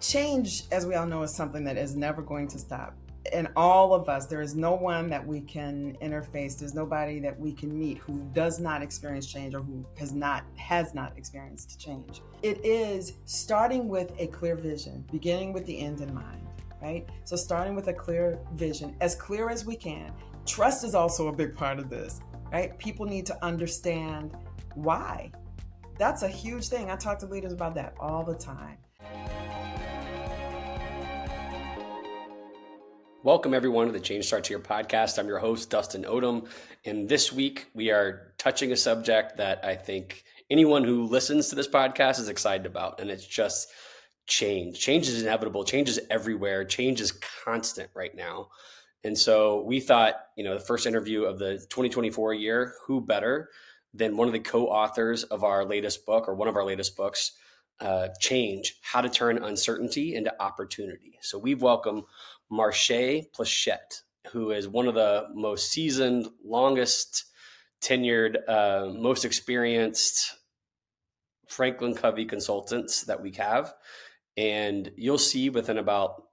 Change, as we all know, is something that is never going to stop. And all of us, there is no one that we can interface. There's nobody that we can meet who does not experience change or who has not experienced change. It is starting with a clear vision, beginning with the end in mind, right? So starting with a clear vision, as clear as we can. Trust is also a big part of this, right? People need to understand why. That's a huge thing. I talk to leaders about that all the time. Welcome, everyone, to the Change Starts Here podcast. I'm your host, Dustin Odham. And this week, we are touching a subject that I think anyone who listens to this podcast is excited about. And it's just change. Change is inevitable. Change is everywhere. Change is constant right now. And so we thought, the first interview of the 2024 year, who better than one of the co-authors of our latest book, or one of our latest books, Change, How to Turn Uncertainty into Opportunity. So we've welcomed Marché Pleshette, who is one of the most seasoned, longest tenured, most experienced FranklinCovey consultants that we have. And you'll see within about,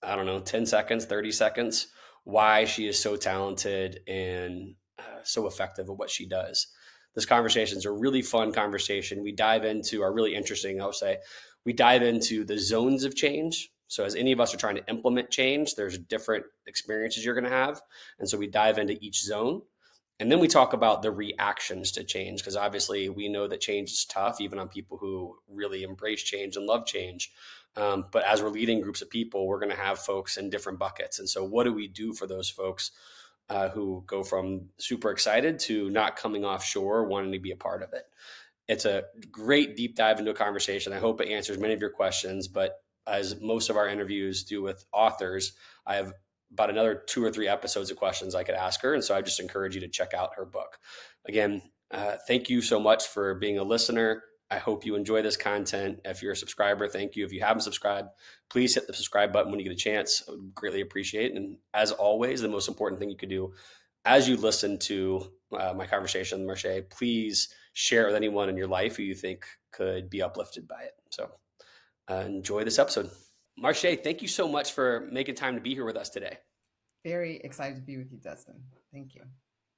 10 seconds, 30 seconds, why she is so talented and so effective at what she does. This conversation is a really fun conversation. We dive into, are really interesting, I'll say, we dive into the zones of change. So as any of us are trying to implement change, there's different experiences you're going to have. And so we dive into each zone. And then we talk about the reactions to change, because obviously we know that change is tough, even on people who really embrace change and love change. But as we're leading groups of people, we're going to have folks in different buckets. And so what do we do for those folks who go from super excited to not coming offshore, wanting to be a part of it? It's a great deep dive into a conversation. I hope it answers many of your questions, but as most of our interviews do with authors, I have about another 2 or 3 episodes of questions I could ask her. And so I just encourage you to check out her book. Again, thank you so much for being a listener. I hope you enjoy this content. If you're a subscriber, thank you. If you haven't subscribed, please hit the subscribe button when you get a chance. I would greatly appreciate it. And as always, the most important thing you could do as you listen to my conversation with Marché, please share it with anyone in your life who you think could be uplifted by it. So enjoy this episode. Marché, thank you so much for making time to be here with us today. Very excited to be with you, Dustin. Thank you.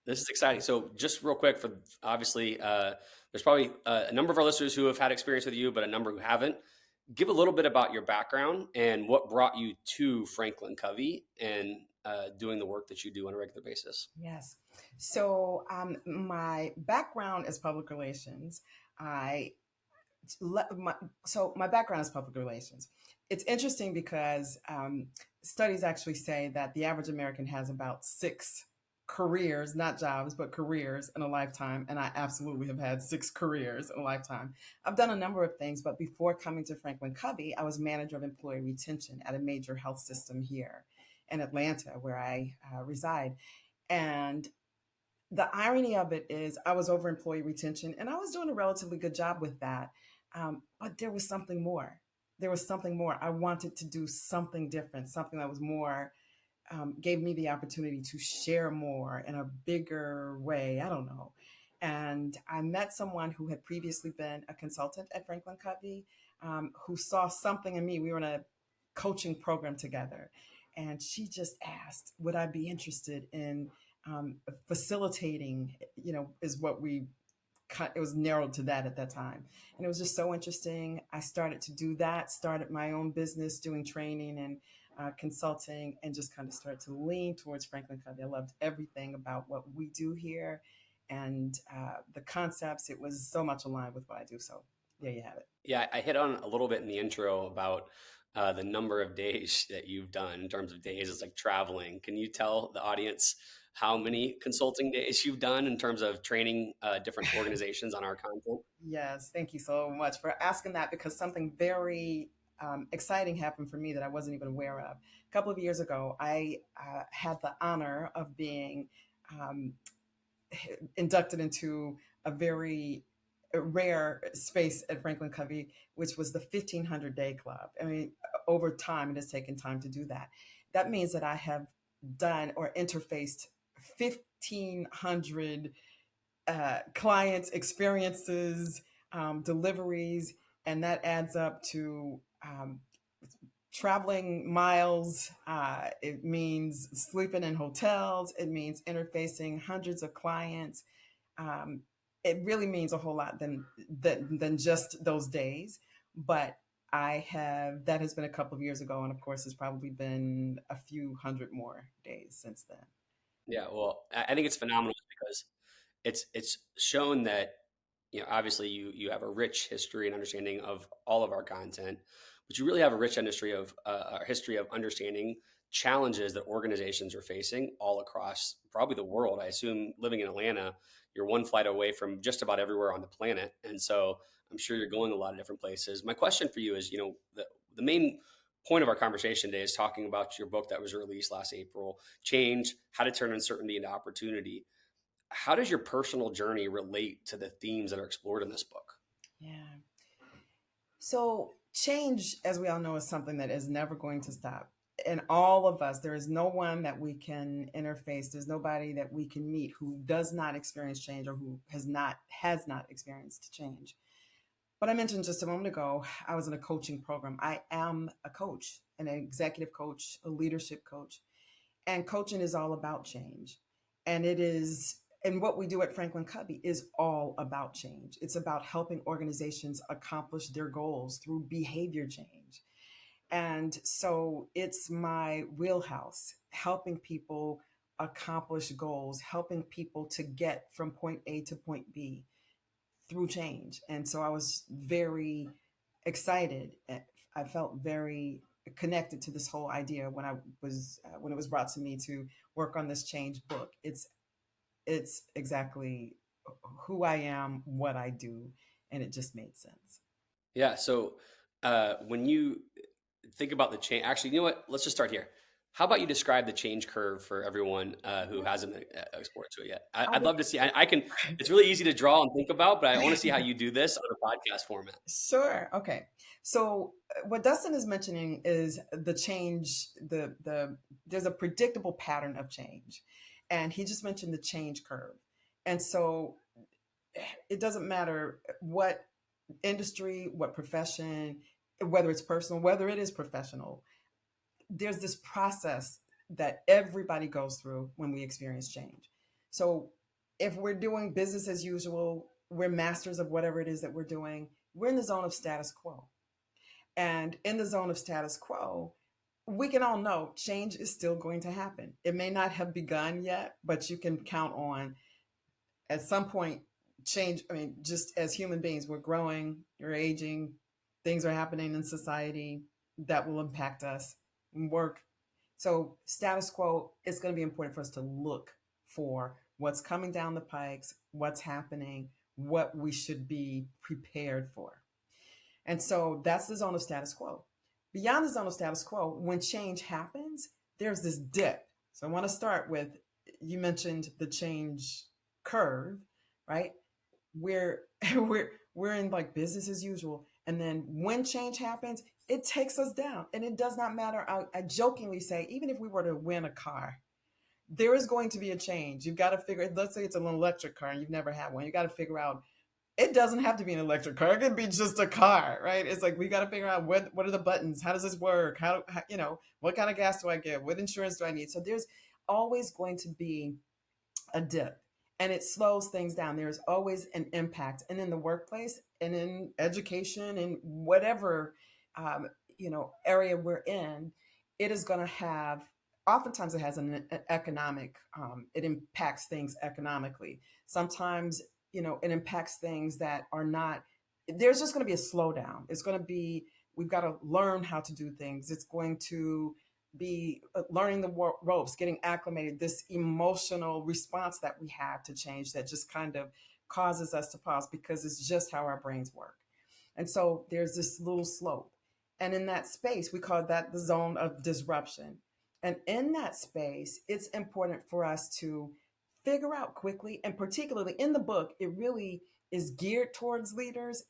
This is exciting. So just real quick, for obviously, there's probably a number of our listeners who have had experience with you, but a number who haven't. Give a little bit about your background and what brought you to FranklinCovey and doing the work that you do on a regular basis. Yes. So my background is public relations. My background is public relations. It's interesting because studies actually say that the average American has about 6 careers, not jobs, but careers in a lifetime. And I absolutely have had 6 careers in a lifetime. I've done a number of things, but before coming to FranklinCovey, I was manager of employee retention at a major health system here in Atlanta, where I reside. And the irony of it is I was over employee retention and I was doing a relatively good job with that. But there was something more. There was something more. I wanted to do something different, something that was more, gave me the opportunity to share more in a bigger way. I don't know. And I met someone who had previously been a consultant at FranklinCovey, who saw something in me. We were in a coaching program together. And she just asked, would I be interested in facilitating, is what it was narrowed to that at that time. And it was just so interesting. I started to do that, started my own business doing training and consulting, and just kind of started to lean towards FranklinCovey. I loved everything about what we do here and the concepts. It was so much aligned with what I do. So there you have it. Yeah, I hit on a little bit in the intro about the number of days that you've done in terms of days. It's like traveling. Can you tell the audience how many consulting days you've done in terms of training different organizations on our content? Yes, thank you so much for asking that, because something very exciting happened for me that I wasn't even aware of. A couple of years ago, I had the honor of being inducted into a very rare space at FranklinCovey, which was the 1500 Day Club. I mean, over time, it has taken time to do that. That means that I have done or interfaced 1,500 clients, experiences, deliveries, and that adds up to traveling miles. It means sleeping in hotels. It means interfacing hundreds of clients. Um, it really means a whole lot than just those days. But that has been a couple of years ago, and of course, it's probably been a few hundred more days since then. Yeah, well, I think it's phenomenal because it's shown that, obviously you have a rich history and understanding of all of our content, but you really have a rich industry of a history of understanding challenges that organizations are facing all across probably the world. I assume living in Atlanta, you're one flight away from just about everywhere on the planet, and so I'm sure you're going a lot of different places. My question for you is, the main point of our conversation today is talking about your book that was released last April, Change: How to Turn Uncertainty into Opportunity. How does your personal journey relate to the themes that are explored in this book? Yeah. So, change, as we all know, is something that is never going to stop. And all of us, there is no one that we can interface. There's nobody that we can meet who does not experience change or who has not experienced change. But I mentioned just a moment ago, I was in a coaching program. I am a coach, an executive coach, a leadership coach, and coaching is all about change. And what we do at Franklin Covey is all about change. It's about helping organizations accomplish their goals through behavior change. And so it's my wheelhouse, helping people accomplish goals, helping people to get from point A to point B through change. And so I was very excited. I felt very connected to this whole idea when it was brought to me to work on this change book. It's exactly who I am, what I do, and it just made sense. Yeah. So when you think about the change, actually, you know what? Let's just start here. How about you describe the change curve for everyone who hasn't explored to it yet? I I'd would love to see. I can. It's really easy to draw and think about, but I want to see how you do this on a podcast format. Sure. Okay. So what Dustin is mentioning is the change. The There's a predictable pattern of change, and he just mentioned the change curve. And so it doesn't matter what industry, what profession, whether it's personal, whether it is professional. There's this process that everybody goes through when we experience change. So if we're doing business as usual, we're masters of whatever it is that we're doing, we're in the zone of status quo. And in the zone of status quo, we can all know change is still going to happen. It may not have begun yet, but you can count on at some point change. I mean, just as human beings, we're growing, you're aging, things are happening in society that will impact us, work. So status quo, it's going to be important for us to look for what's coming down the pikes, what's happening, what we should be prepared for. And so that's the zone of status quo. Beyond the zone of status quo, when change happens, there's this dip. So I want to start with, you mentioned the change curve, right? We're we're in like business as usual. And then when change happens, it takes us down. And it does not matter. I jokingly say, even if we were to win a car, there is going to be a change. You've got to figure, let's say it's an electric car and you've never had one. You got to figure out, it doesn't have to be an electric car. It could be just a car, right? It's like we got to figure out what are the buttons? How does this work? What kind of gas do I get? What insurance do I need? So there's always going to be a dip, and it slows things down. There's always an impact, and in the workplace and in education and whatever um, area we're in, it is going to have. Oftentimes, it has an economic. It impacts things economically. Sometimes it impacts things that are not. There's just going to be a slowdown. It's going to be. We've got to learn how to do things. It's going to be learning the ropes, getting acclimated, this emotional response that we have to change that just kind of causes us to pause because it's just how our brains work. And so there's this little slope. And in that space, we call that the zone of disruption. And in that space, it's important for us to figure out quickly, and particularly in the book, it really is geared towards leaders.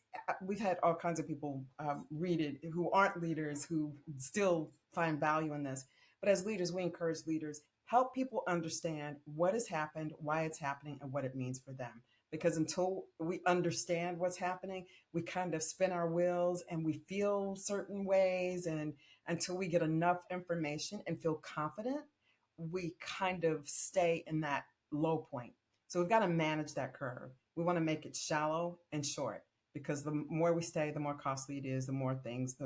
We've had all kinds of people read it who aren't leaders who still find value in this. But as leaders, we encourage leaders, help people understand what has happened, why it's happening, and what it means for them. Because until we understand what's happening, we kind of spin our wheels and we feel certain ways, and until we get enough information and feel confident, we kind of stay in that low point. So we've got to manage that curve. We want to make it shallow and short, because the more we stay, the more costly it is, the more things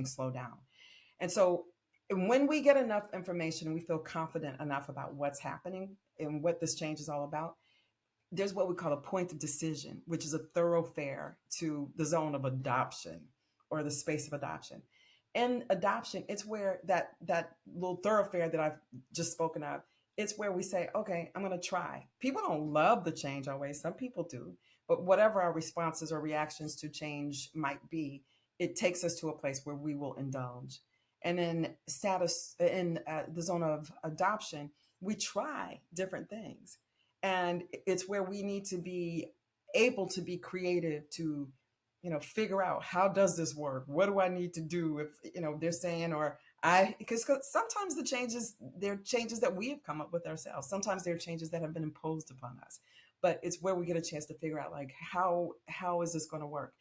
slow down. And so when we get enough information and we feel confident enough about what's happening and what this change is all about, there's what we call a point of decision, which is a thoroughfare to the zone of adoption, or the space of adoption. And adoption, it's where that little thoroughfare that I've just spoken of, it's where we say, okay, I'm going to try. People don't love the change always. Some people do. But whatever our responses or reactions to change might be, it takes us to a place where we will indulge. And in the zone of adoption, we try different things. And it's where we need to be able to be creative to, figure out, how does this work? What do I need to do? If, they're saying, because sometimes they're changes that we have come up with ourselves. Sometimes they're changes that have been imposed upon us, but it's where we get a chance to figure out, like, how is this going to work?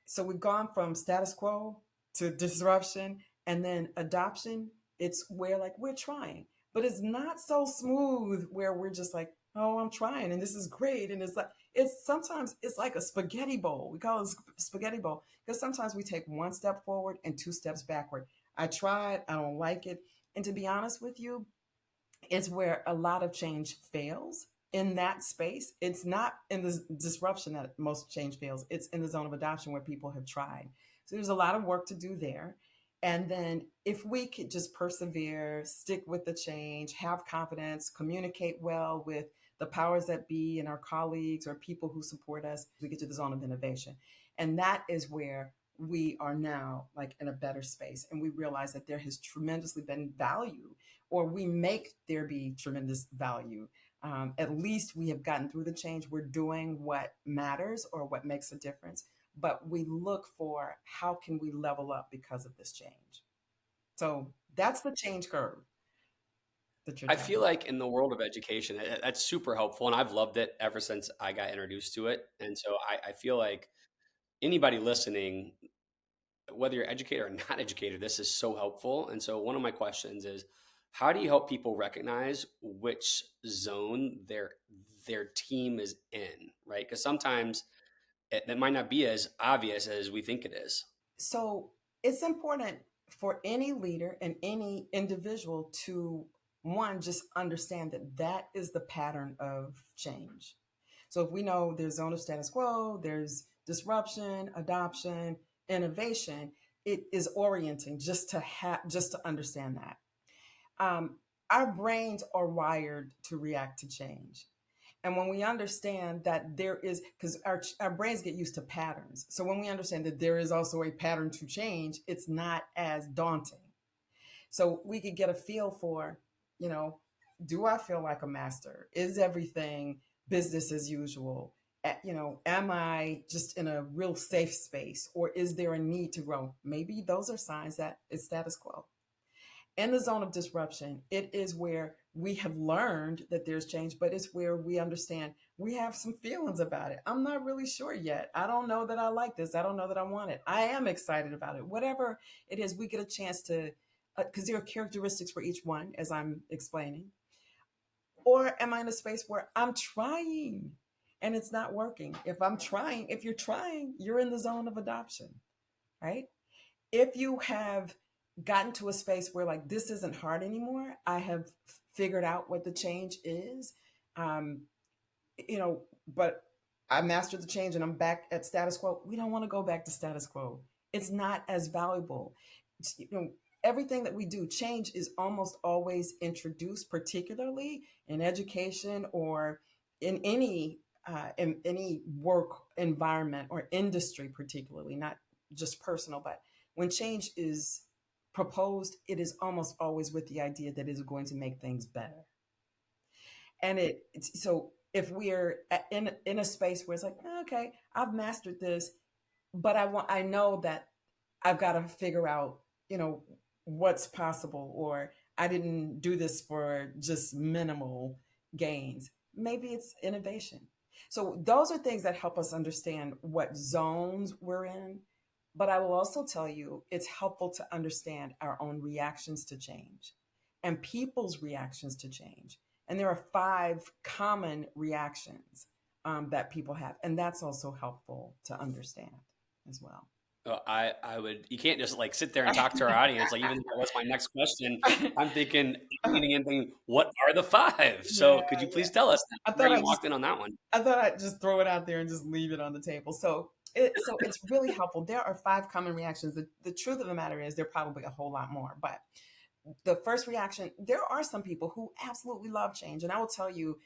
So we've gone from status quo to disruption, and then adoption. It's where, like, we're trying, but it's not so smooth where we're just like, oh, I'm trying and this is great. And sometimes it's like a spaghetti bowl. We call it a spaghetti bowl because sometimes we take one step forward and two steps backward. I tried, I don't like it. And to be honest with you, it's where a lot of change fails in that space. It's not in the disruption that most change fails. It's in the zone of adoption where people have tried. So there's a lot of work to do there. And then if we could just persevere, stick with the change, have confidence, communicate well with the powers that be and our colleagues or people who support us, we get to the zone of innovation. And that is where we are now, like, in a better space. And we realize that there has tremendously been value, or we make there be tremendous value. At least we have gotten through the change. We're doing what matters or what makes a difference. But we look for, how can we level up because of this change? So that's the change curve that you're I talking feel about. like in the world of education, that's super helpful. And I've loved it ever since I got introduced to it. And so I feel like anybody listening, whether you're educated or not educated, this is so helpful. And so one of my questions is, how do you help people recognize which zone their team is in, right? Because sometimes that might not be as obvious as we think it is. So it's important for any leader and any individual to, one, just understand that that is the pattern of change. So if we know there's zone of status quo, there's disruption, adoption, innovation, it is orienting just to understand that. Our brains are wired to react to change. And when we understand that there is, because our brains get used to patterns. So when we understand that there is also a pattern to change, it's not as daunting. So we could get a feel for, do I feel like a master? Is everything business as usual? Am I just in a real safe space, or is there a need to grow? Maybe those are signs that it's status quo. In the zone of disruption, it is where we have learned that there's change, but it's where we understand we have some feelings about it. I'm not really sure yet. I don't know that I like this. I don't know that I want it. I am excited about it. Whatever it is, we get a chance to, because there are characteristics for each one, as I'm explaining. Or am I in a space where I'm trying and it's not working? If you're trying, you're in the zone of adoption, right? If you have gotten to a space where, like, this isn't hard anymore, I have figured out what the change is, um, but I mastered the change and I'm back at status quo. We don't want to go back to status quo. It's not as valuable. Everything that we do, change is almost always introduced, particularly in education or in any work environment or industry, particularly, not just personal, but when change is proposed, it is almost always with the idea that it is going to make things better. And so if we're in a space where it's like, okay, I've mastered this, but I know that I've got to figure out, what's possible, or I didn't do this for just minimal gains. Maybe it's innovation. So those are things that help us understand what zones we're in. But I will also tell you it's helpful to understand our own reactions to change and people's reactions to change. And there are five common reactions that people have. And that's also helpful to understand as well. I would, you can't just like sit there and talk to our audience. Like, even if that was my next question, I'm thinking, I'm leaning in thinking, what are the five? Yeah, So could you yeah. please tell us I where thought you I just walked in on that one? I thought I'd just throw it out there and just leave it on the table. So it's really helpful. There are five common reactions. The truth of the matter is there are probably a whole lot more. But the first reaction, there are some people who absolutely love change. And I will tell you,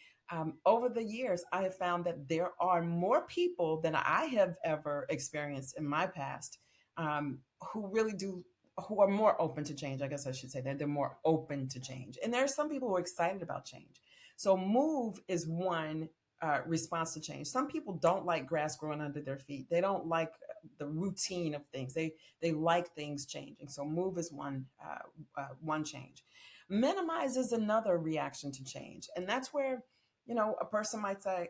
over the years, I have found that there are more people than I have ever experienced in my past who really do, who are more open to change. I guess I should say that they're more open to change. And there are some people who are excited about change. So move is one response to change. Some people don't like grass growing under their feet. They don't like the routine of things. They like things changing. So move is one change. Minimize is another reaction to change, and that's where a person might say,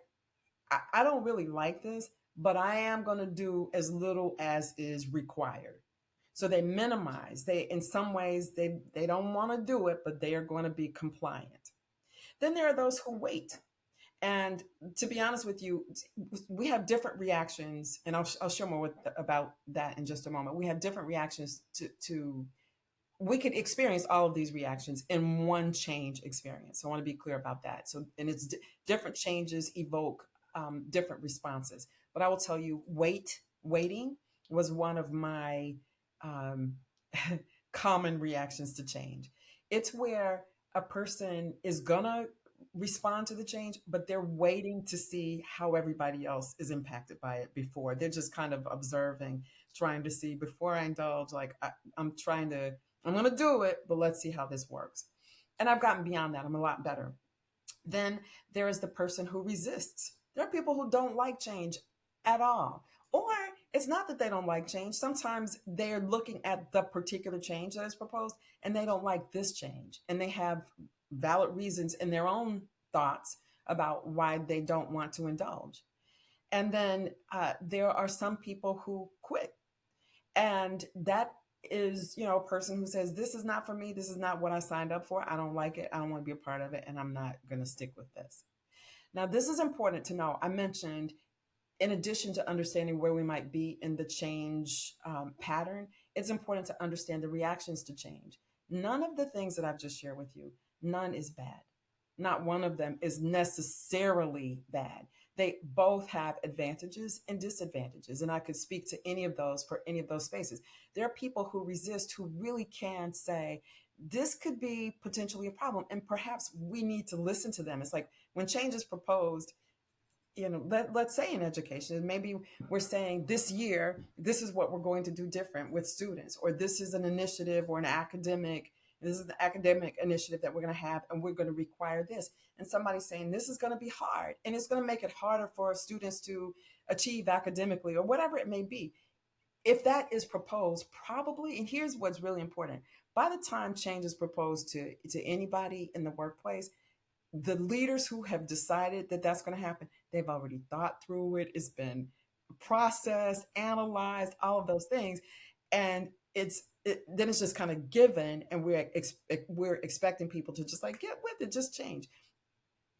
I don't really like this, but I am going to do as little as is required. So they minimize. They in some ways they don't want to do it, but they are going to be compliant. Then there are those who wait. And to be honest with you, we have different reactions, and I'll share more about that in just a moment. We have different reactions to we could experience all of these reactions in one change experience. So I want to be clear about that. So, and it's different changes evoke different responses. But I will tell you, waiting was one of my um, common reactions to change. It's where a person is gonna respond to the change, but they're waiting to see how everybody else is impacted by it before. They're just kind of observing, trying to see before I indulge. Like I'm going to do it, but let's see how this works. And I've gotten beyond that. I'm a lot better. Then there is the person who resists. There are people who don't like change at all. Or it's not that they don't like change. Sometimes they're looking at the particular change that is proposed and they don't like this change. And they have valid reasons in their own thoughts about why they don't want to indulge. And then there are some people who quit. And that is, a person who says, this is not for me. This is not what I signed up for. I don't like it. I don't want to be a part of it. And I'm not going to stick with this. Now, this is important to know. I mentioned, in addition to understanding where we might be in the change pattern, it's important to understand the reactions to change. None of the things that I've just shared with you, none is bad. Not one of them is necessarily bad. They both have advantages and disadvantages. And I could speak to any of those for any of those spaces. There are people who resist who really can say, this could be potentially a problem. And perhaps we need to listen to them. It's like when change is proposed, let's say in education, maybe we're saying this year, this is what we're going to do different with students, or this is an initiative or this is the academic initiative that we're going to have, and we're going to require this. And somebody's saying this is going to be hard, and it's going to make it harder for students to achieve academically, or whatever it may be. If that is proposed, probably, and here's what's really important: by the time change is proposed to anybody in the workplace, the leaders who have decided that that's going to happen, they've already thought through it. It's been processed, analyzed, all of those things. And then it's just kind of given, and we're expecting people to just like get with it, just change.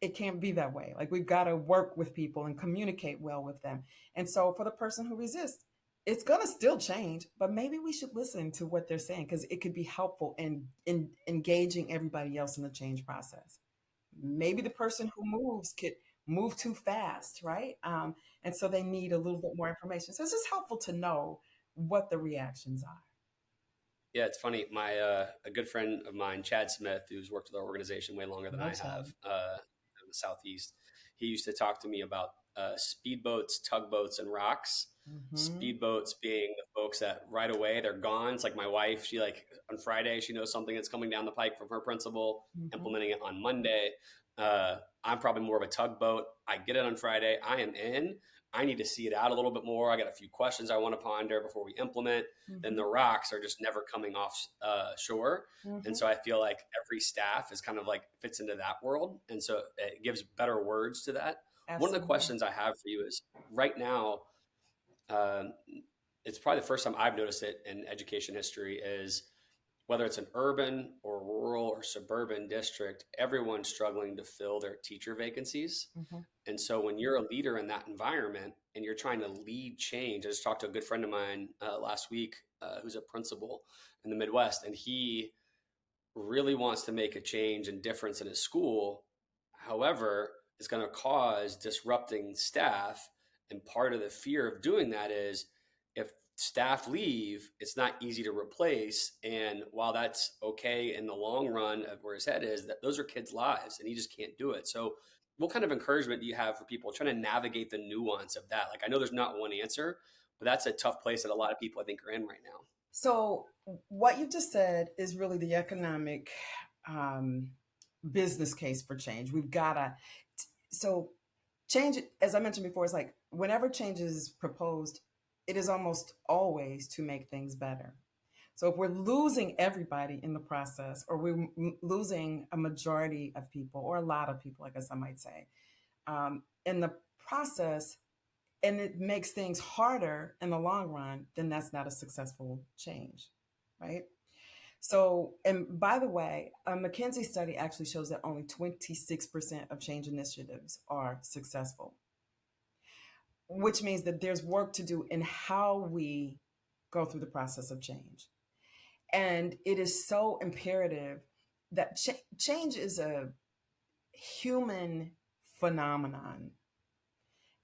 It can't be that way. Like, we've got to work with people and communicate well with them. And so for the person who resists, it's going to still change, but maybe we should listen to what they're saying, because it could be helpful in engaging everybody else in the change process. Maybe the person who moves could move too fast, right? And so they need a little bit more information. So it's just helpful to know what the reactions are. Yeah, it's funny. My a good friend of mine, Chad Smith, who's worked with our organization way longer than I Love have Chad. in the Southeast, he used to talk to me about speedboats, tugboats, and rocks. Mm-hmm. Speedboats being the folks that right away they're gone. It's like my wife. She like on Friday she knows something that's coming down the pike from her principal, Mm-hmm. implementing it on Monday. I'm probably more of a tugboat. I get it on Friday. I am in. I need to see it out a little bit more. I got a few questions I want to ponder before we implement. Then Mm-hmm. the rocks are just never coming off shore. And Mm-hmm. so I feel like every staff is kind of like fits into that world. And so it gives better words to that. One of the Absolutely. questions I have for you is right now, um, it's probably the first time I've noticed it in education history is whether it's an urban or rural or suburban district, everyone's struggling to fill their teacher vacancies. Mm-hmm. And so when you're a leader in that environment and you're trying to lead change, I just talked to a good friend of mine last week who's a principal in the Midwest, and he really wants to make a change and difference in his school. However, it's going to cause disrupting staff. And part of the fear of doing that is if staff leave, it's not easy to replace. And while that's okay in the long run of where his head is, that those are kids' lives and he just can't do it. So what kind of encouragement do you have for people trying to navigate the nuance of that? Like, I know there's not one answer, but that's a tough place that a lot of people I think are in right now. So what you just said is really the economic business case for change. We've got to, so change, as I mentioned before, is like whenever change is proposed, it is almost always to make things better. So if we're losing everybody in the process, or we're losing a majority of people, or a lot of people, I guess I might say, in the process, and it makes things harder in the long run, then that's not a successful change, right? So, and by the way, a McKinsey study actually shows that only 26% of change initiatives are successful, which means that there's work to do in how we go through the process of change. And it is so imperative that change is a human phenomenon.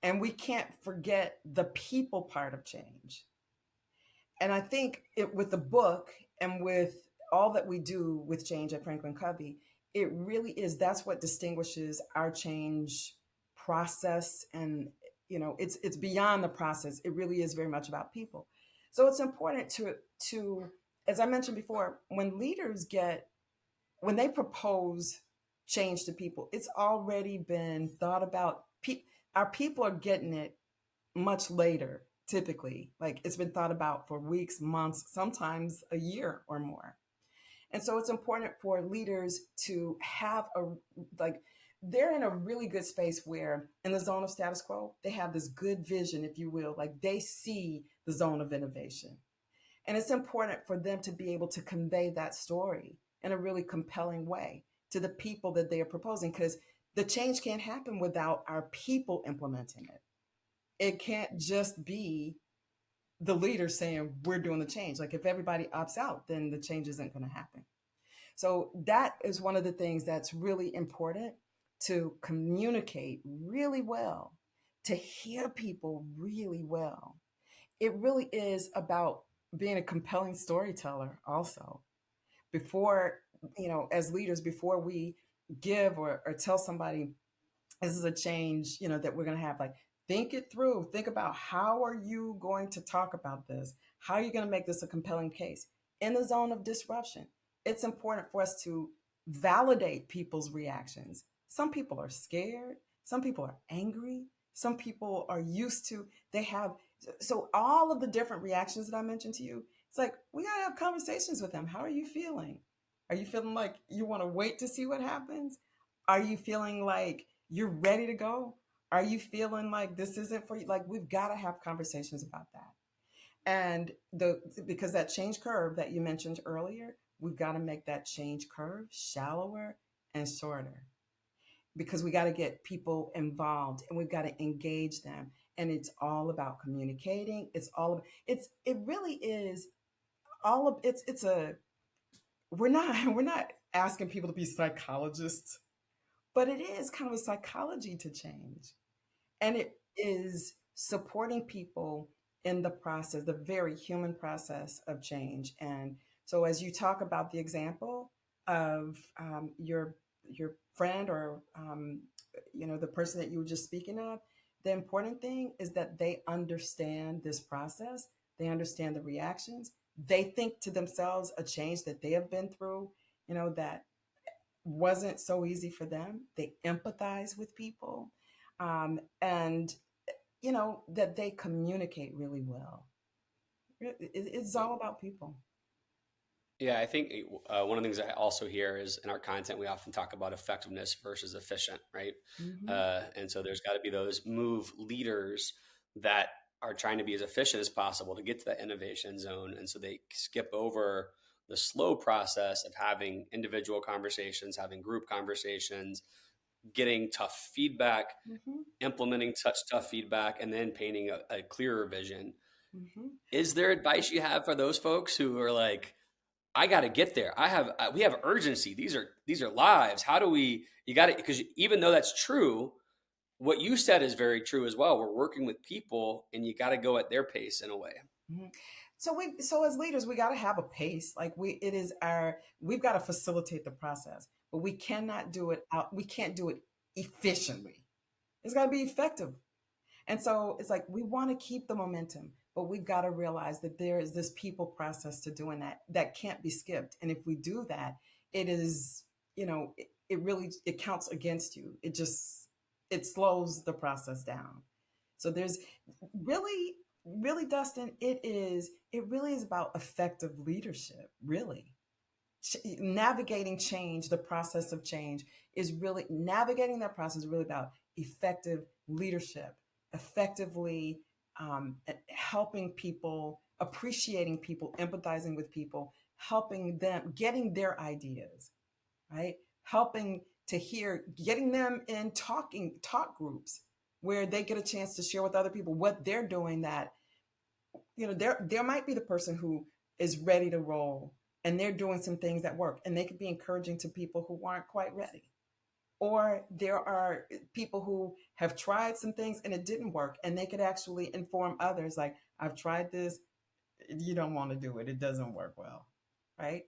And we can't forget the people part of change. And I think with the book and with all that we do with change at FranklinCovey, it really is, that's what distinguishes our change process. And, it's beyond the process. It really is very much about people. So it's important to, as I mentioned before, when they propose change to people, it's already been thought about. Our people are getting it much later, typically. Like it's been thought about for weeks, months, sometimes a year or more. And so it's important for leaders to have they're in a really good space where in the zone of status quo, they have this good vision, if you will, like they see the zone of innovation. And it's important for them to be able to convey that story in a really compelling way to the people that they are proposing, because the change can't happen without our people implementing it. It can't just be the leader saying we're doing the change. Like if everybody opts out, then the change isn't going to happen. So that is one of the things that's really important, to communicate really well, to hear people really well. It really is about being a compelling storyteller also. Before, as leaders, before we give or tell somebody this is a change, that we're going to have, like, think it through. Think about how are you going to talk about this? How are you going to make this a compelling case? In the zone of disruption, it's important for us to validate people's reactions. Some people are scared. Some people are angry. Some people are used to, so all of the different reactions that I mentioned to you, it's like, we got to have conversations with them. How are you feeling? Are you feeling like you want to wait to see what happens? Are you feeling like you're ready to go? Are you feeling like this isn't for you? Like, we've got to have conversations about that. And because that change curve that you mentioned earlier, we've got to make that change curve shallower and shorter, because we got to get people involved and we've got to engage them. And it's all about communicating. It really is all of we're not asking people to be psychologists, but it is kind of a psychology to change. And it is supporting people in the process, the very human process of change. And so as you talk about the example of your friend, or the person that you were just speaking of, the important thing is that they understand this process. They understand the reactions. They think to themselves a change that they have been through, that wasn't so easy for them. They empathize with people, and that they communicate really well. It's all about people. Yeah, I think one of the things I also hear is in our content, we often talk about effectiveness versus efficient, right? Mm-hmm. And so there's got to be those move leaders that are trying to be as efficient as possible to get to that innovation zone. And so they skip over the slow process of having individual conversations, having group conversations, getting tough feedback, Mm-hmm. implementing such tough feedback, and then painting a clearer vision. Mm-hmm. Is there advice you have for those folks who are like, I got to get there. We have urgency. These are lives. How do we, you got to, because even though that's true, what you said is very true as well. We're working with people and you got to go at their pace in a way. Mm-hmm. So as leaders, we got to have a pace. Like we've got to facilitate the process, but we cannot do it out. We can't do it efficiently. It's got to be effective. And so it's like we want to keep the momentum, but we've got to realize that there is this people process to doing that can't be skipped. And if we do that, it is, it really it counts against you. It slows the process down. So there's really, really, Dustin, it really is about effective leadership, really. Navigating change, the process of change is really navigating that process is really about effective leadership, effectively helping people, appreciating people, empathizing with people, helping them, getting their ideas, right? Helping to hear, getting them in talk groups where they get a chance to share with other people what they're doing that, there might be the person who is ready to roll and they're doing some things that work and they could be encouraging to people who aren't quite ready. Or there are people who have tried some things and it didn't work and they could actually inform others like, I've tried this, you don't want to do it, it doesn't work well, right?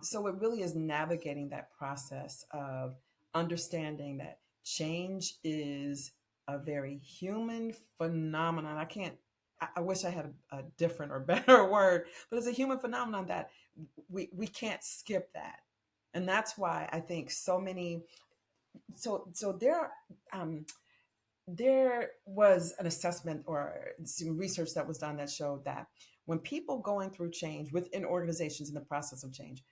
So it really is navigating that process of understanding that change is a very human phenomenon. I wish I had a different or better word, but it's a human phenomenon that we can't skip that. And that's why I think there was an assessment or some research that was done that showed that when people going through change within organizations in the process of change,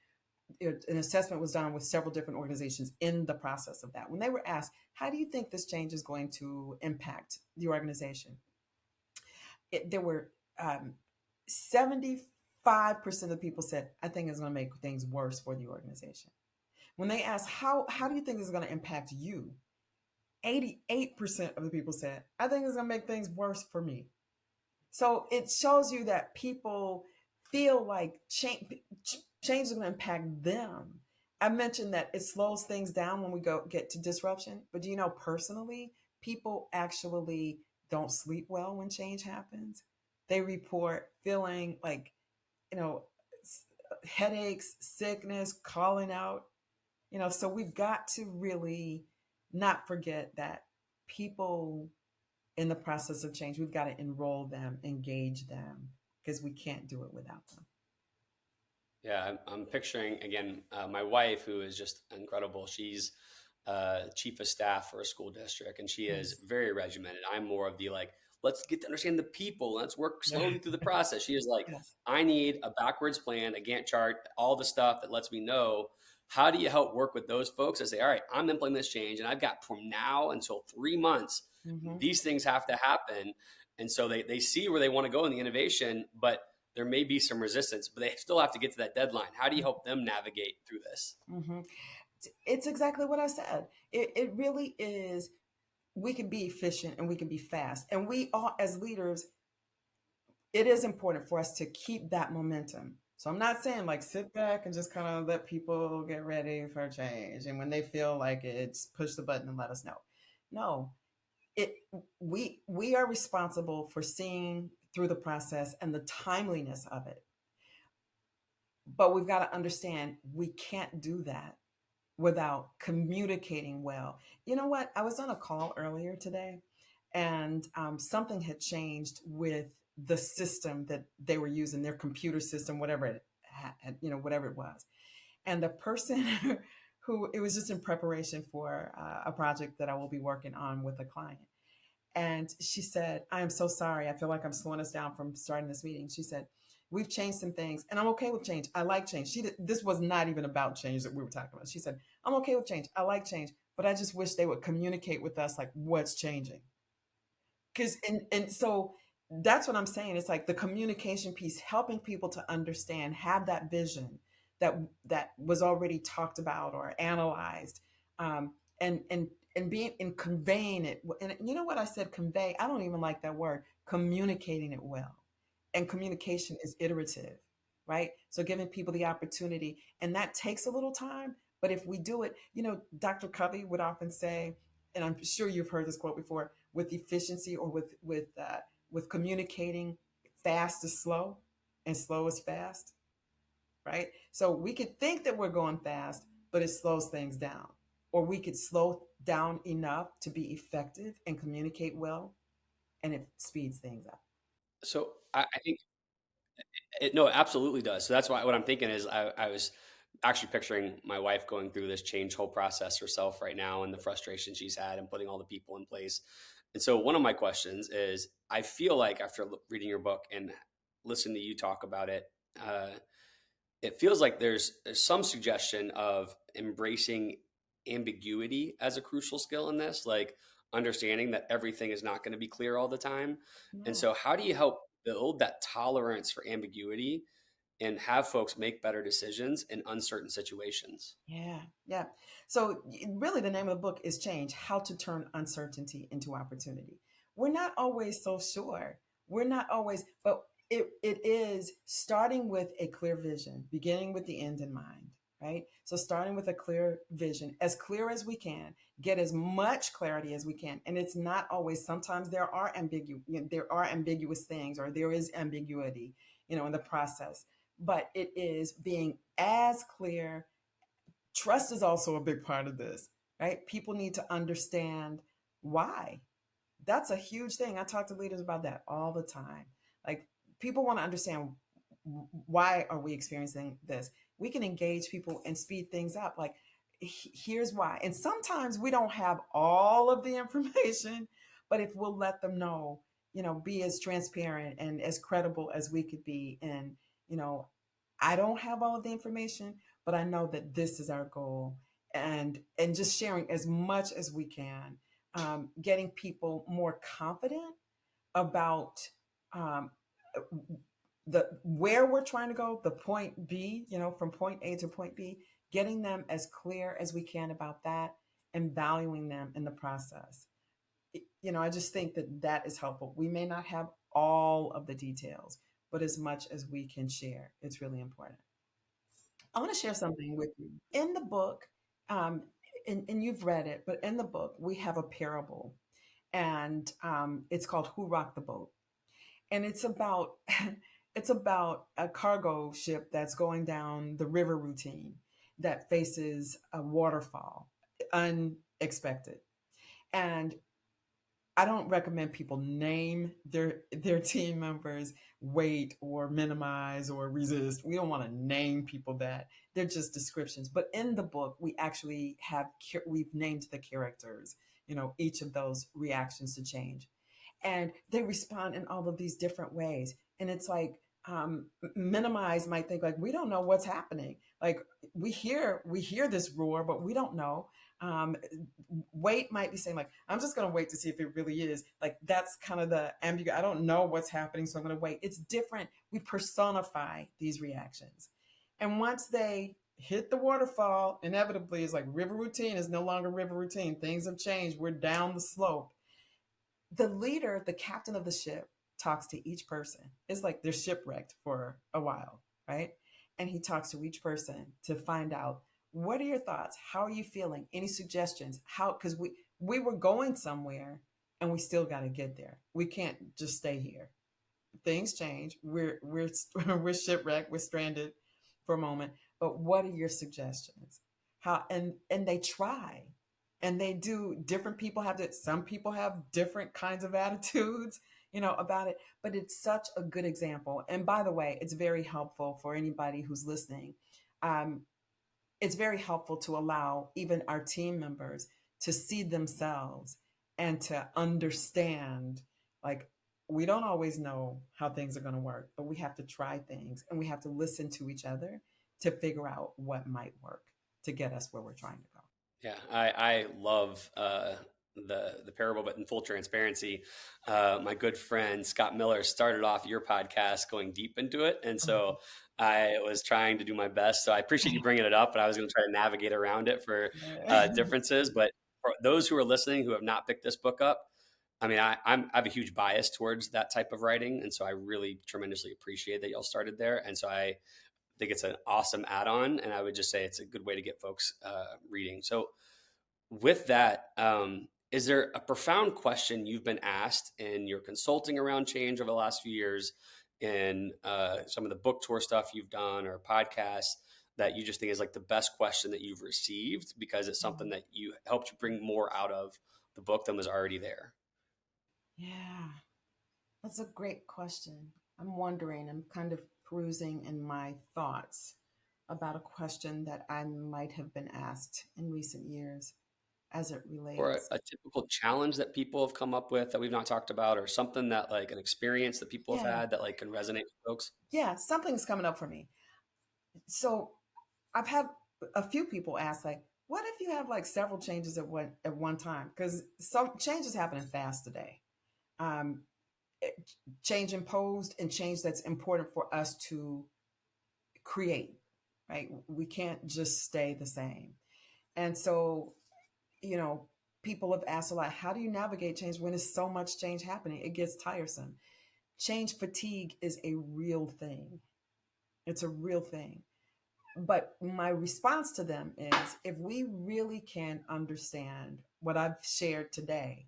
an assessment was done with several different organizations in the process of that. When they were asked, how do you think this change is going to impact the organization? There were 75% of the people said, I think it's going to make things worse for the organization. When they asked, how do you think this is going to impact you? 88% of the people said, I think it's going to make things worse for me. So it shows you that people feel like change is going to impact them. I mentioned that it slows things down when we get to disruption, but do you know personally, people actually don't sleep well when change happens. They report feeling like, headaches, sickness, calling out, so we've got to really not forget that people in the process of change, we've got to enroll them, engage them, because we can't do it without them. Yeah, I'm picturing again my wife, who is just incredible. She's chief of staff for a school district, and she is very regimented. I'm more of the like, let's get to understand the people. Let's work slowly through the process. She is like, Yes. I need a backwards plan, a Gantt chart, all the stuff that lets me know. How do you help work with those folks that say, all right, I'm implementing this change and I've got from now until 3 months, these things have to happen. And so they see where they want to go in the innovation, but there may be some resistance, but they still have to get to that deadline. How do you help them navigate through this? Mm-hmm. It's exactly what I said. It really is. We can be efficient and we can be fast. And we all, as leaders, it is important for us to keep that momentum. So I'm not saying like sit back and just kind of let people get ready for change. And when they feel like it's push the button and let us know. No, we are responsible for seeing through the process and the timeliness of it. But we've got to understand we can't do that without communicating well. You know what? I was on a call earlier today and something had changed with the system that they were using, their computer system, whatever it had, whatever it was. And the person who, it was just in preparation for a project that I will be working on with a client. And she said, I am so sorry. I feel like I'm slowing us down from starting this meeting. She said, we've changed some things and I'm okay with change. I like change. This was not even about change that we were talking about. She said, I'm okay with change. I like change, but I just wish they would communicate with us like what's changing. And so that's what I'm saying. It's like the communication piece, helping people to understand, have that vision that was already talked about or analyzed, um, and being and conveying it. And you know what I said, convey. I don't even like that word. Communicating it well, and communication is iterative, right? So giving people the opportunity, and that takes a little time. But if we do it, Dr. Covey would often say, and I'm sure you've heard this quote before, with efficiency or with communicating, fast is slow and slow is fast, right? So we could think that we're going fast, but it slows things down. Or we could slow down enough to be effective and communicate well, and it speeds things up. So I think no, it absolutely does. So that's why what I'm thinking is I was actually picturing my wife going through this change whole process herself right now and the frustration she's had and putting all the people in place. And so one of my questions is, I feel like after reading your book and listening to you talk about it, uh, it feels like there's some suggestion of embracing ambiguity as a crucial skill in this, like understanding that everything is not going to be clear all the time. And No. so how do you help build that tolerance for ambiguity and have folks make better decisions in uncertain situations? Yeah, yeah. So really the name of the book is Change, How to Turn Uncertainty into Opportunity. We're not always so sure. We're not always, but it is starting with a clear vision, beginning with the end in mind, right? So starting with a clear vision, as clear as we can, get as much clarity as we can. And it's not always, sometimes there are ambiguous things, or there is ambiguity, in the process. But it is being as clear. Trust is also a big part of this, right? People need to understand why. That's a huge thing. I talk to leaders about that all the time. Like, people want to understand, why are we experiencing this? We can engage people and speed things up. Like, here's why. And sometimes we don't have all of the information, but if we'll let them know, be as transparent and as credible as we could be. And, you know, I don't have all of the information, but I know that this is our goal. And just sharing as much as we can, getting people more confident about, um, the where we're trying to go, the point B, from point A to point B, getting them as clear as we can about that, and valuing them in the process. I just think that that is helpful. We may not have all of the details, but as much as we can share, it's really important. I want to share something with you. In the book, um, and you've read it, but in the book, we have a parable, and it's called Who Rocked the Boat? And it's about it's about a cargo ship that's going down the river routine that faces a waterfall, unexpected. And I don't recommend people name their team members, wait or minimize or resist. We don't want to name people that. They're just descriptions. But in the book, we've named the characters, each of those reactions to change, and they respond in all of these different ways. And it's like, minimize might think like, we don't know what's happening. Like, we hear this roar, but we don't know. um, Wait might be saying like, I'm just going to wait to see if it really is. Like, that's kind of the ambiguity. I don't know what's happening, so I'm going to wait. It's different. We personify these reactions, and once they hit the waterfall, inevitably it's like, river routine is no longer river routine. Things have changed. We're down the slope. The leader, the captain of the ship, talks to each person. It's like they're shipwrecked for a while, right? And he talks to each person to find out, what are your thoughts? How are you feeling? Any suggestions? How? Because we were going somewhere, and we still got to get there. We can't just stay here. Things change. We're we're shipwrecked. We're stranded for a moment. But what are your suggestions? How? And they try, and they do. Different people have that. Some people have different kinds of attitudes, about it. But it's such a good example. And by the way, it's very helpful for anybody who's listening. Um, it's very helpful to allow even our team members to see themselves and to understand, like, we don't always know how things are going to work, but we have to try things, and we have to listen to each other to figure out what might work to get us where we're trying to go. Yeah, I love the parable, but in full transparency, my good friend Scott Miller started off your podcast going deep into it, and so I was trying to do my best. So I appreciate you bringing it up, but I was going to try to navigate around it for differences. But for those who are listening who have not picked this book up, I mean, I have a huge bias towards that type of writing, and so I really tremendously appreciate that y'all started there. And so I think it's an awesome add-on, and I would just say it's a good way to get folks reading. So with that, is there a profound question you've been asked in your consulting around change over the last few years, in some of the book tour stuff you've done or podcasts, that you just think is like the best question that you've received because it's something that you helped you bring more out of the book than was already there? Yeah, that's a great question. I'm wondering, I'm kind of perusing in my thoughts about a question that I might have been asked in recent years as it Or relates. a typical challenge that people have come up with that we've not talked about, or something that like an experience that people have Yeah, had that like can resonate with folks? yeah, something's coming up for me. So I've had a few people ask, like, what if you have like several changes at one time? Because some changes happening fast today. Um, Change imposed and change that's important for us to create, right? We can't just stay the same. And so, you know, people have asked a lot, how do you navigate change when there's so much change happening? It gets tiresome. Change fatigue is a real thing. It's a real thing. But my response to them is, if we really can understand what I've shared today,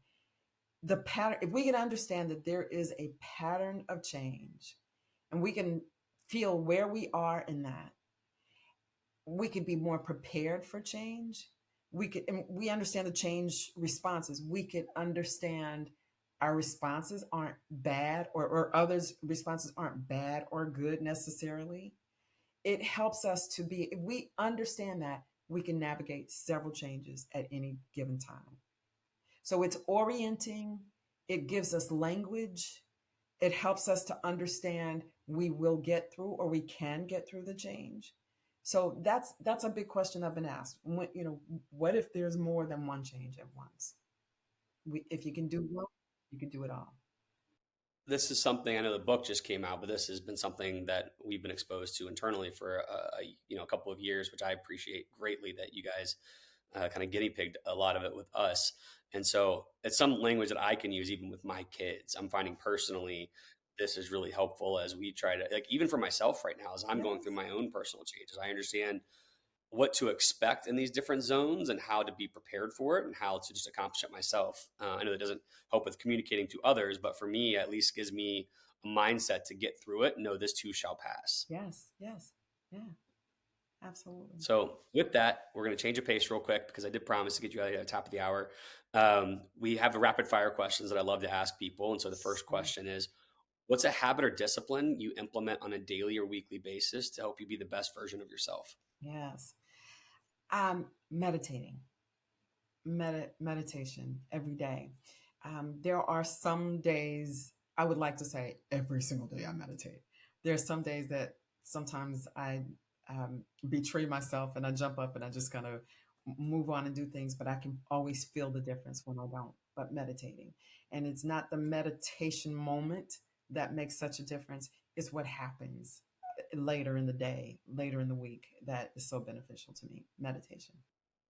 the pattern, if we can understand that there is a pattern of change and we can feel where we are in that, we could be more prepared for change. And we understand the change responses. We could understand our responses aren't bad, or others' responses aren't bad or good necessarily. It helps us to be, if we understand that, we can navigate several changes at any given time. So it's orienting, it gives us language, it helps us to understand we will get through, or we can get through the change. So that's a big question I've been asked. What if there's more than one change at once? If you can do one, you can do it all. This is something, I know the book just came out, but this has been something that we've been exposed to internally for a couple of years, which I appreciate greatly that you guys kind of guinea pigged a lot of it with us. And so it's some language that I can use even with my kids. I'm finding personally this is really helpful as we try to, like, even for myself right now, as I'm going through Yes. my own personal changes, I understand what to expect in these different zones and how to be prepared for it and how to just accomplish it myself. I know that doesn't help with communicating to others, but for me, at least gives me a mindset to get through it. No, this too shall pass. Yes. Yes. Yeah. Absolutely. So with that, we're going to change a pace real quick because I did promise to get you out at the top of the hour. We have the rapid fire questions that I love to ask people. And so the first Sure. question is, what's a habit or discipline you implement on a daily or weekly basis to help you be the best version of yourself? Yes. Meditating. Meditation every day. There are some days, I would like to say every single day I meditate. There are some days that sometimes I betray myself and I jump up and I just kind of move on and do things, but I can always feel the difference when I don't. But meditating. And it's not the meditation moment that makes such a difference, it's what happens later in the day, later in the week, that is so beneficial to me. Meditation.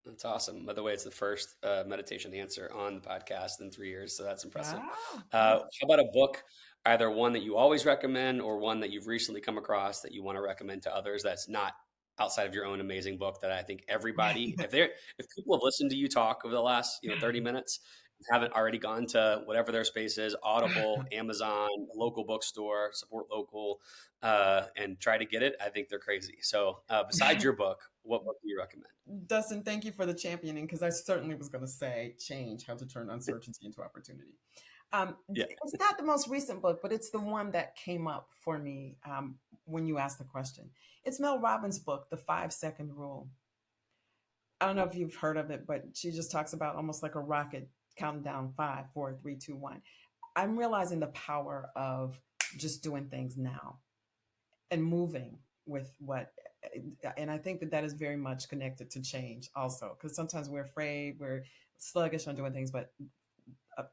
That's awesome. By the way, it's the first meditation answer on the podcast in 3 years, so that's impressive. Ah, How about a book, either one that you always recommend or one that you've recently come across that you want to recommend to others that's not outside of your own amazing book that I think everybody, if people have listened to you talk over the last 30 minutes, haven't already gone to whatever their space is, Audible, Amazon, local bookstore, support local, and try to get it, I think they're crazy. So besides your book, what book do you recommend? Dustin, thank you for the championing, because I certainly was going to say Change, How to Turn Uncertainty into Opportunity. Yeah. It's not the most recent book, but it's the one that came up for me when you asked the question. It's Mel Robbins' book, The 5 Second Rule. I don't know if you've heard of it, but she just talks about almost like a rocket counting down 5, 4, 3, 2, 1. I'm realizing the power of just doing things now and moving with what And I think that that is very much connected to change also, because sometimes we're afraid, we're sluggish on doing things, but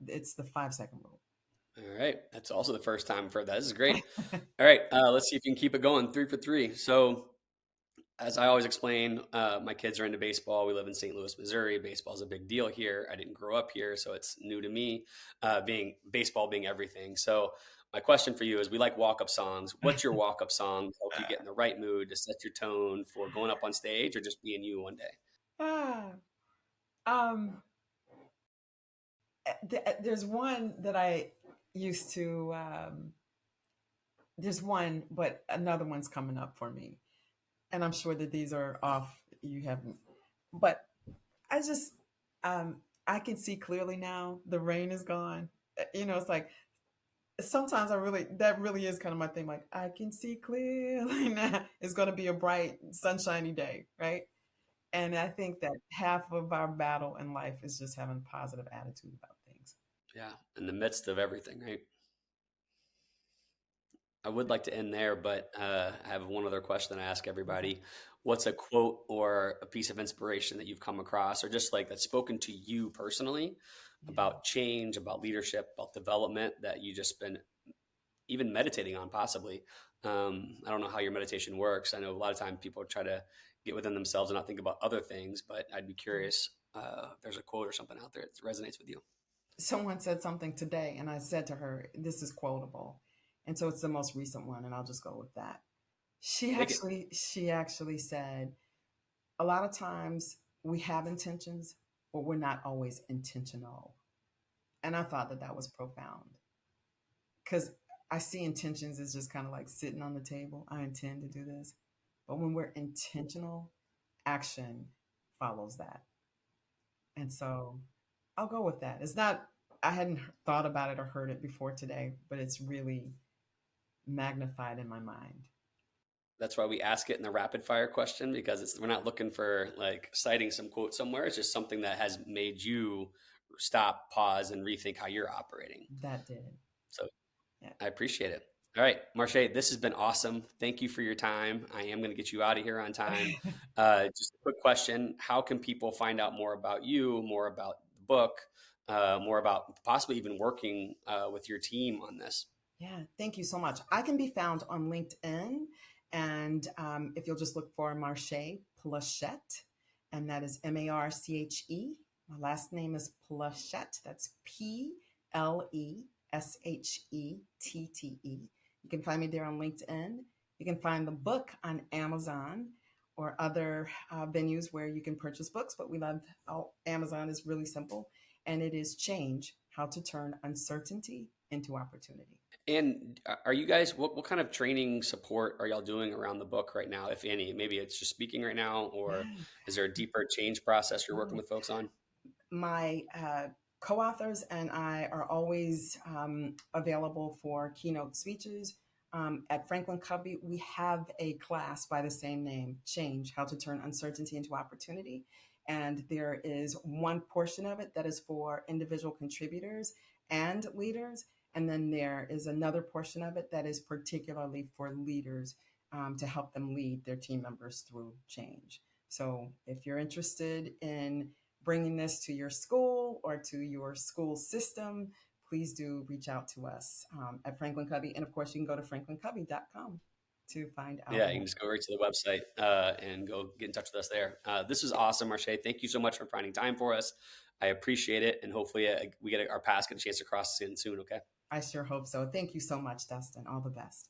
it's the 5 second rule. All right. That's also the first time for that. This is great. All right. Let's see if you can keep it going. 3 for 3. So, as I always explain, my kids are into baseball. We live in St. Louis, Missouri. Baseball is a big deal here. I didn't grow up here, so it's new to me, being baseball being everything. So, my question for you is: we like walk-up songs. What's your walk-up song to help you get in the right mood to set your tone for going up on stage or just being you one day? Ah, um, there's one that I used to. There's one, but another one's coming up for me, and I'm sure that these are off. You haven't, but I just, I can see clearly now. The rain is gone. It's like sometimes that really is kind of my thing. Like I can see clearly now. It's going to be a bright, sunshiny day, right? And I think that half of our battle in life is just having a positive attitude about things. Yeah, in the midst of everything, right? I would like to end there, but I have one other question I ask Okay. everybody. What's a quote or a piece of inspiration that you've come across, or just like that's spoken to you personally Yeah. about change, about leadership, about development that you just been even meditating on, possibly? I don't know how your meditation works. I know a lot of time people try to get within themselves and not think about other things, but I'd be Yeah. curious if there's a quote or something out there that resonates with you. Someone said something today, and I said to her, "This is quotable," and so it's the most recent one, and I'll just go with that. Take it. She actually said, "A lot of times we have intentions, but we're not always intentional," and I thought that that was profound because I see intentions as just kind of like sitting on the table. I intend to do this, but when we're intentional, action follows that, and so I'll go with that. It's not. I hadn't thought about it or heard it before today, but it's really magnified in my mind. That's why we ask it in the rapid fire question, because we're not looking for like citing some quote somewhere. It's just something that has made you stop, pause, and rethink how you're operating. That did. So Yeah. I appreciate it. All right, Marché, this has been awesome. Thank you for your time. I am going to get you out of here on time. Just a quick question: how can people find out more about you, more about the book, more about possibly even working with your team on this? Yeah, thank you so much. I can be found on LinkedIn. And if you'll just look for Marché Pleshette, and that is Marche. My last name is Pleshette. That's Pleshette. You can find me there on LinkedIn. You can find the book on Amazon or other venues where you can purchase books. But we love how Amazon is really simple. And it is Change: How to Turn Uncertainty into Opportunity. And are you guys, what kind of training support are y'all doing around the book right now, if any? Maybe it's just speaking right now, or Yeah. is there a deeper change process you're working Oh. with folks on? My co-authors and I are always available for keynote speeches. At FranklinCovey, we have a class by the same name, Change: How to Turn Uncertainty into Opportunity. And there is one portion of it that is for individual contributors and leaders. And then there is another portion of it that is particularly for leaders to help them lead their team members through change. So if you're interested in bringing this to your school or to your school system, please do reach out to us at Franklin Covey. And of course, you can go to franklincovey.com to find out Yeah, you more. can just go right to the website and go get in touch with us there. This was awesome, Marché. Thank you so much for finding time for us. I appreciate it. And hopefully we get our paths get a chance to cross soon, okay? I sure hope so. Thank you so much, Dustin. All the best.